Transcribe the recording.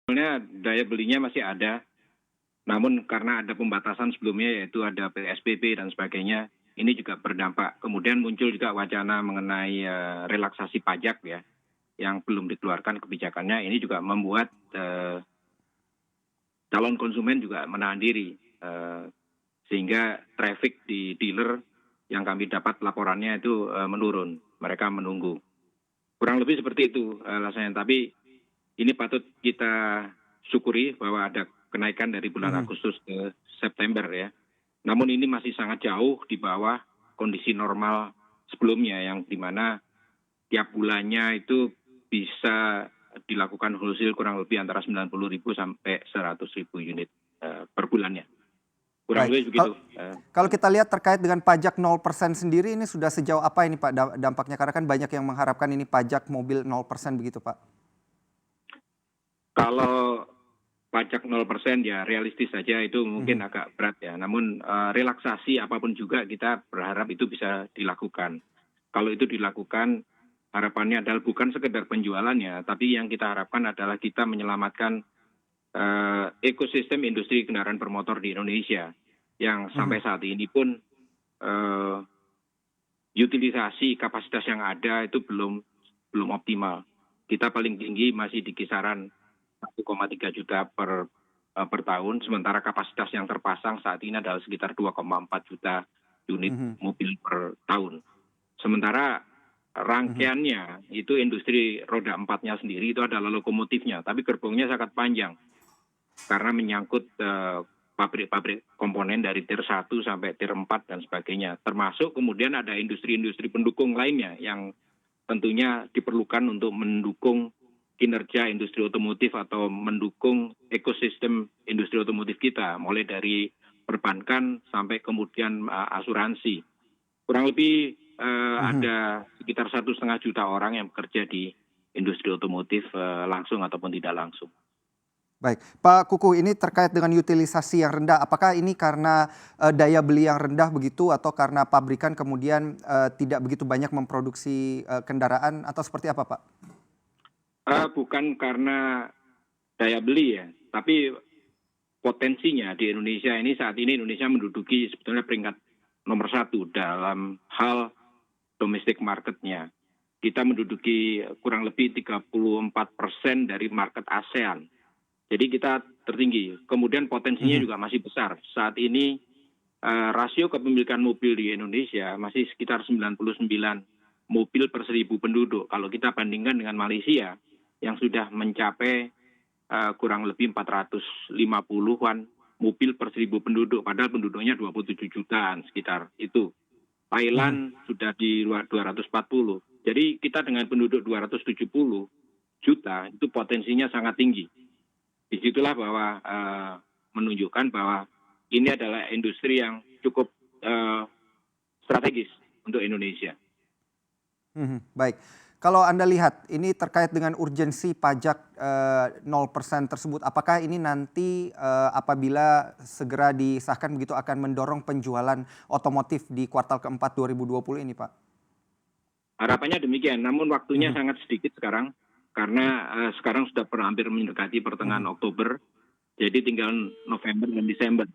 Sebetulnya daya belinya masih ada, namun karena ada pembatasan sebelumnya yaitu ada PSBB dan sebagainya, ini juga berdampak. Kemudian muncul juga wacana mengenai relaksasi pajak ya, yang belum dikeluarkan kebijakannya. Ini juga membuat calon konsumen juga menahan diri, sehingga traffic di dealer yang kami dapat laporannya itu menurun. Mereka menunggu. Kurang lebih seperti itu alasannya. Tapi ini patut kita syukuri bahwa ada kenaikan dari bulan Mhm. Agustus ke September ya. Namun ini masih sangat jauh di bawah kondisi normal sebelumnya yang dimana tiap bulannya itu bisa dilakukan wholesale kurang lebih antara 90.000 sampai 100.000 unit per bulannya. Kurang Baik. lebih begitu. Kalau kita lihat terkait dengan pajak 0% sendiri ini sudah sejauh apa ini Pak dampaknya? Karena kan banyak yang mengharapkan ini pajak mobil 0% begitu Pak. Kalau pajak 0% ya realistis saja itu Mhm. mungkin agak berat ya. Namun relaksasi apapun juga kita berharap itu bisa dilakukan. Kalau itu dilakukan harapannya adalah bukan sekedar penjualannya, tapi yang kita harapkan adalah kita menyelamatkan ekosistem industri kendaraan bermotor di Indonesia yang Mhm. sampai saat ini pun eh, utilisasi kapasitas yang ada itu belum optimal. Kita paling tinggi masih di kisaran 1,3 juta per tahun, sementara kapasitas yang terpasang saat ini adalah sekitar 2,4 juta unit Mhm. mobil per tahun. Sementara Mhm. rangkaiannya itu industri roda empatnya sendiri itu adalah lokomotifnya, tapi gerbongnya sangat panjang karena menyangkut pabrik-pabrik komponen dari tier 1 sampai tier 4 dan sebagainya. Termasuk kemudian ada industri-industri pendukung lainnya yang tentunya diperlukan untuk mendukung kinerja industri otomotif atau mendukung ekosistem industri otomotif kita, mulai dari perbankan sampai kemudian asuransi. Kurang lebih Mhm. ada sekitar 1,5 juta orang yang bekerja di industri otomotif langsung ataupun tidak langsung. Baik, Pak Kuku ini terkait dengan utilisasi yang rendah, apakah ini karena, daya beli yang rendah begitu atau karena pabrikan kemudian, tidak begitu banyak memproduksi, kendaraan atau seperti apa, Pak? Bukan karena daya beli ya, tapi potensinya di Indonesia ini saat ini Indonesia menduduki sebetulnya peringkat nomor 1 dalam hal domestic marketnya. Kita menduduki kurang lebih 34% dari market ASEAN. Jadi kita tertinggi. Kemudian potensinya Mhm. juga masih besar. Saat ini rasio kepemilikan mobil di Indonesia masih sekitar 99 mobil per 1.000 penduduk. Kalau kita bandingkan dengan Malaysia yang sudah mencapai kurang lebih 450-an mobil per 1.000 penduduk. Padahal penduduknya 27 jutaan sekitar itu. Mhm. Thailand sudah di 240. Jadi kita dengan penduduk 270 juta itu potensinya sangat tinggi. Disitulah bahwa menunjukkan bahwa ini adalah industri yang cukup strategis untuk Indonesia. Mhm. Baik. Kalau Anda lihat ini terkait dengan urgensi pajak, 0% tersebut, apakah ini nanti, apabila segera disahkan begitu akan mendorong penjualan otomotif di kuartal keempat 2020 ini, Pak? Harapannya demikian, namun waktunya Mhm. sangat sedikit sekarang karena sekarang sudah hampir mendekati pertengahan Mhm. Oktober, jadi tinggal November dan Desember.